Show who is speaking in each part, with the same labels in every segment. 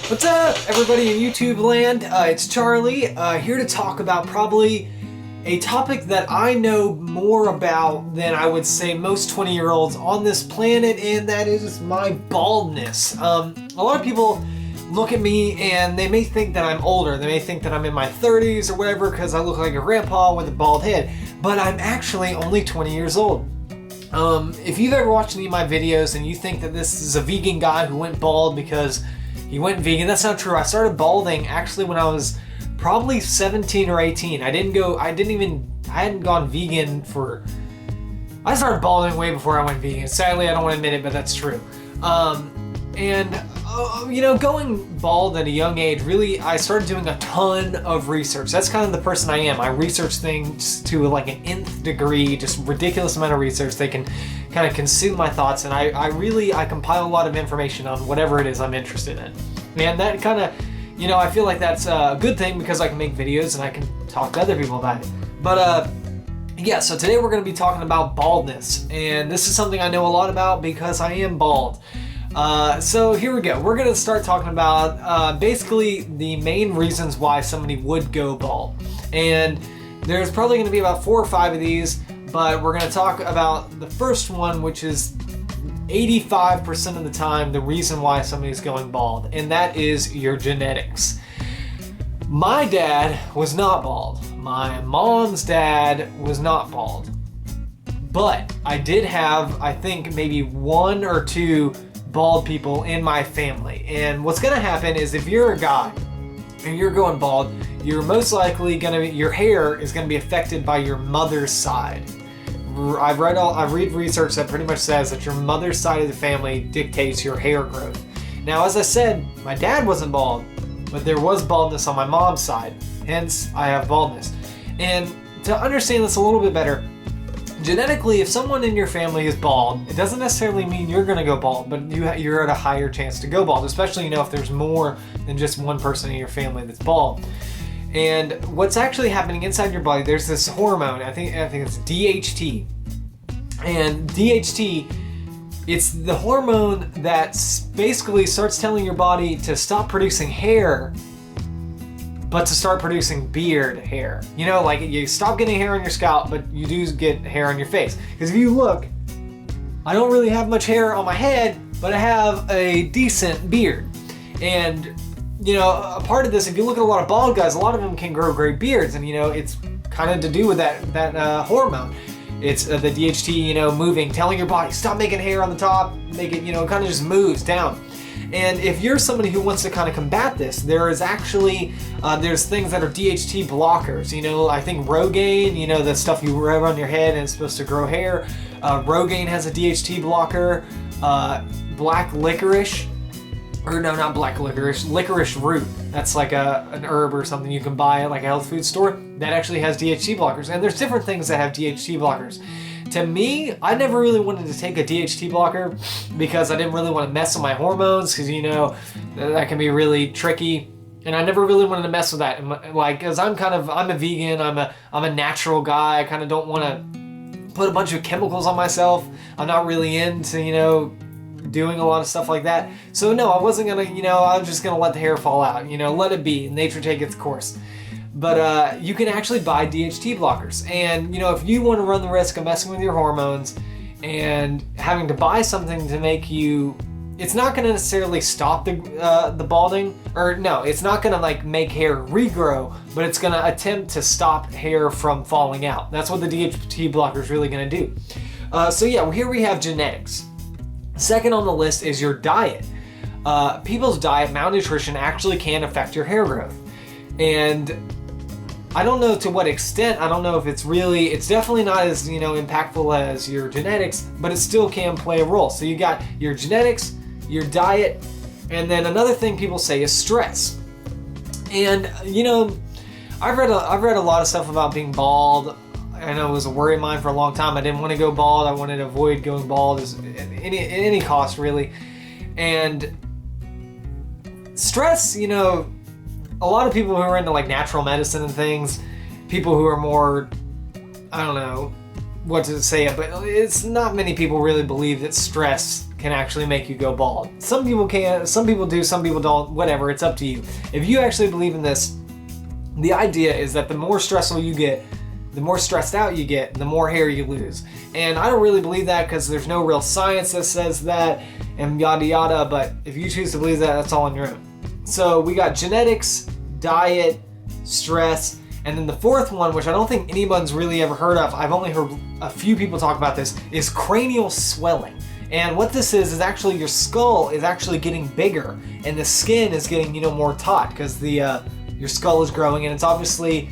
Speaker 1: What's up, everybody in YouTube land? It's Charlie, here to talk about probably a topic that I know more about than I would say most 20-year-olds on this planet, and that is my baldness. A lot of people look at me and they may think that I'm older. They may think that I'm in my 30s or whatever because I look like a grandpa with a bald head, but I'm actually only 20 years old. If you've ever watched any of my videos and you think that this is a vegan guy who went bald because he went vegan, that's not true. I started balding actually when I was probably 17 or 18. I hadn't gone vegan I started balding way before I went vegan. Sadly, I don't want to admit it, but that's true. Going bald at a young age, really, I started doing a ton of research. That's kind of the person I am. I research things to like an nth degree, just ridiculous amount of research. They can kind of consume my thoughts, and I compile a lot of information on whatever it is I'm interested in. And that kind of, I feel like that's a good thing because I can make videos and I can talk to other people about it. But yeah, so today we're going to be talking about baldness, and this is something I know a lot about because I am bald. So here we go. We're going to start talking about basically the main reasons why somebody would go bald. And there's probably going to be about 4 or 5 of these, but we're going to talk about the first one, which is 85% of the time the reason why somebody's going bald, and that is your genetics. My dad was not bald. My mom's dad was not bald. But I did have, I think, maybe 1 or 2 bald people in my family. And what's gonna happen is if you're a guy and you're going bald, you're most likely your hair is gonna be affected by your mother's side. I read research that pretty much says that your mother's side of the family dictates your hair growth. Now, as I said, my dad wasn't bald, but there was baldness on my mom's side. Hence, I have baldness. And to understand this a little bit better, genetically, if someone in your family is bald, it doesn't necessarily mean you're going to go bald, but you're at a higher chance to go bald, especially, if there's more than just one person in your family that's bald. And what's actually happening inside your body, there's this hormone, I think it's DHT. And DHT, it's the hormone that basically starts telling your body to stop producing hair, but to start producing beard hair. Like you stop getting hair on your scalp, but you do get hair on your face. Because if you look, I don't really have much hair on my head, but I have a decent beard. And a part of this, if you look at a lot of bald guys, a lot of them can grow great beards, and it's kind of to do with that hormone. It's the DHT, moving, telling your body stop making hair on the top, make it, it kind of just moves down. And if you're somebody who wants to kind of combat this, there is actually there's things that are DHT blockers. I think Rogaine, the stuff you rub on your head and it's supposed to grow hair. Rogaine has a DHT blocker. Black licorice. Or no, not black licorice, licorice root. That's like an herb or something you can buy at like a health food store. That actually has DHT blockers. And there's different things that have DHT blockers. To me, I never really wanted to take a DHT blocker because I didn't really want to mess with my hormones because, that can be really tricky. And I never really wanted to mess with that. Like, because I'm a vegan, I'm a natural guy. I kind of don't want to put a bunch of chemicals on myself. I'm not really into, doing a lot of stuff like that. So no, I wasn't gonna, I was just gonna let the hair fall out, let it be, nature take its course. But you can actually buy DHT blockers. And, if you want to run the risk of messing with your hormones and having to buy something to make you, it's not gonna necessarily stop the balding, or no, it's not gonna like make hair regrow, but it's gonna attempt to stop hair from falling out. That's what the DHT blocker is really gonna do. So yeah, here we have genetics. Second on the list is your diet. People's diet, malnutrition actually can affect your hair growth. And I don't know to what extent, I don't know if it's definitely not as, impactful as your genetics, but it still can play a role. So you got your genetics, your diet, and then another thing people say is stress. And, I've read a lot of stuff about being bald. I know it was a worry of mine for a long time. I didn't want to go bald. I wanted to avoid going bald at any cost, really. And stress, a lot of people who are into like natural medicine and things, people who are more, I don't know what to say, but it's not many people really believe that stress can actually make you go bald. Some people can, some people do, some people don't, whatever, it's up to you. If you actually believe in this, the idea is that the more stressful you get, the more stressed out you get, the more hair you lose. And I don't really believe that because there's no real science that says that and yada yada, but if you choose to believe that, that's all on your own. So we got genetics, diet, stress, and then the fourth one, which I don't think anyone's really ever heard of, I've only heard a few people talk about this, is cranial swelling. And what this is actually your skull is actually getting bigger and the skin is getting, more taut because your skull is growing and it's obviously,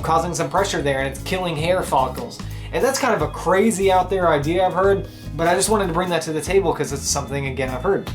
Speaker 1: causing some pressure there and it's killing hair follicles. And that's kind of a crazy out there idea I've heard, but I just wanted to bring that to the table because it's something, again, I've heard.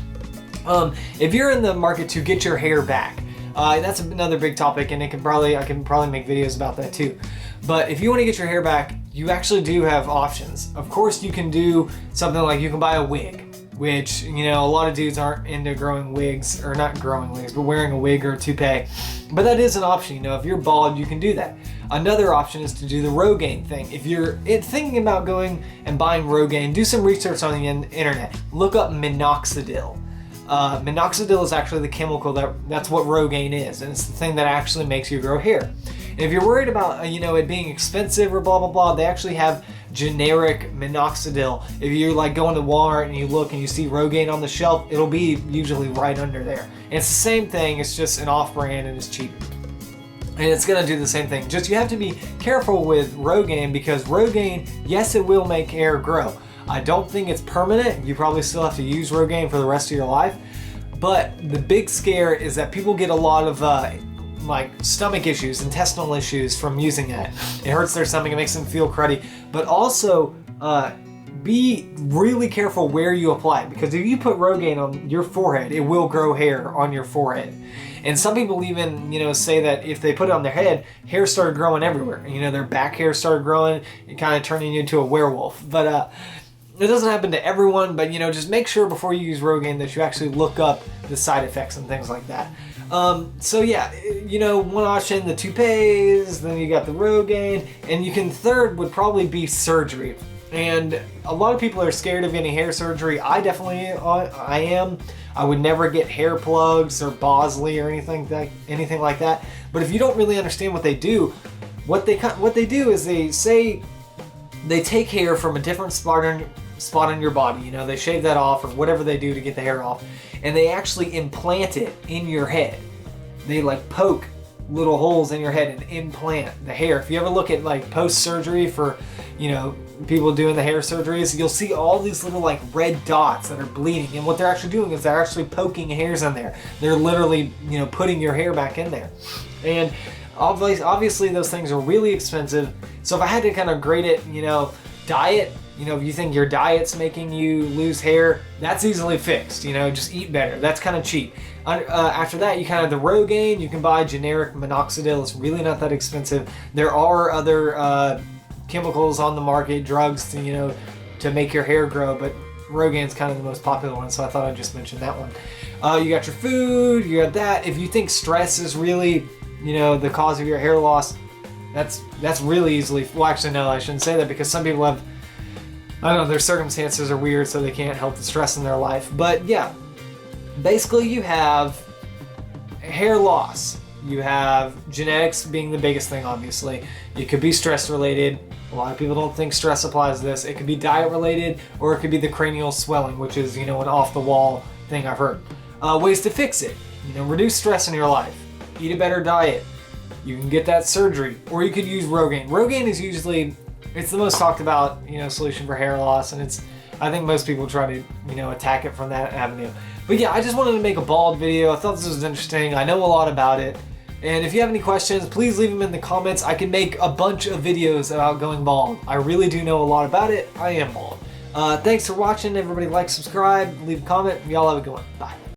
Speaker 1: If you're in the market to get your hair back, that's another big topic, and I can probably make videos about that too. But if you want to get your hair back, you actually do have options. Of course, you can do something like you can buy a wig, which, a lot of dudes aren't into growing wigs, or not growing wigs, but wearing a wig or a toupee. But that is an option. If you're bald, you can do that. Another option is to do the Rogaine thing. If you're thinking about going and buying Rogaine, do some research on the internet. Look up minoxidil. Minoxidil is actually the chemical that's what Rogaine is, and it's the thing that actually makes you grow hair. And if you're worried about it being expensive or blah blah blah, they actually have generic minoxidil. If you go into Walmart and you look and you see Rogaine on the shelf, it'll be usually right under there. And it's the same thing, it's just an off-brand and it's cheap. And it's gonna do the same thing. Just you have to be careful with Rogaine because Rogaine, yes, it will make hair grow. I don't think it's permanent. You probably still have to use Rogaine for the rest of your life. But the big scare is that people get a lot of stomach issues, intestinal issues from using that. It hurts their stomach, it makes them feel cruddy. But also, be really careful where you apply it, because if you put Rogaine on your forehead, it will grow hair on your forehead. And some people even, say that if they put it on their head, hair started growing everywhere. Their back hair started growing and kind of turning you into a werewolf. But it doesn't happen to everyone, but just make sure before you use Rogaine that you actually look up the side effects and things like that. So yeah, one option, the toupees, then you got the Rogaine, and third would probably be surgery. And a lot of people are scared of getting hair surgery. I definitely I am. I would never get hair plugs or Bosley or anything like that. But if you don't really understand what they do, what they do is they say they take hair from a different spot on your body. They shave that off or whatever they do to get the hair off, and they actually implant it in your head. They poke little holes in your head and implant the hair. If you ever look at post-surgery for people doing the hair surgeries, you'll see all these little red dots that are bleeding, and what they're actually doing is they're actually poking hairs in there. They're literally putting your hair back in there. And obviously those things are really expensive. So if I had to kind of grade it, diet, if you think your diet's making you lose hair, that's easily fixed. Just eat better. That's kind of cheap. After that, you kind of the Rogaine. You can buy generic minoxidil. It's really not that expensive. There are other chemicals on the market, drugs to make your hair grow, but Rogaine's kind of the most popular one, so I thought I'd just mention that one. You got your food. You got that. If you think stress is really the cause of your hair loss, that's really easily. Well, actually, no, I shouldn't say that because some people have. I don't know, their circumstances are weird, so they can't help the stress in their life. But yeah, basically you have hair loss. You have genetics being the biggest thing, obviously. It could be stress related. A lot of people don't think stress applies to this. It could be diet related, or it could be the cranial swelling, which is, an off the wall thing I've heard. Ways to fix it. Reduce stress in your life. Eat a better diet. You can get that surgery, or you could use Rogaine. Rogaine is usually, it's the most talked about, solution for hair loss, and I think most people try to, attack it from that avenue. But yeah, I just wanted to make a bald video. I thought this was interesting. I know a lot about it. And if you have any questions, please leave them in the comments. I can make a bunch of videos about going bald. I really do know a lot about it. I am bald. Thanks for watching. Everybody like, subscribe, leave a comment. Y'all have a good one. Bye.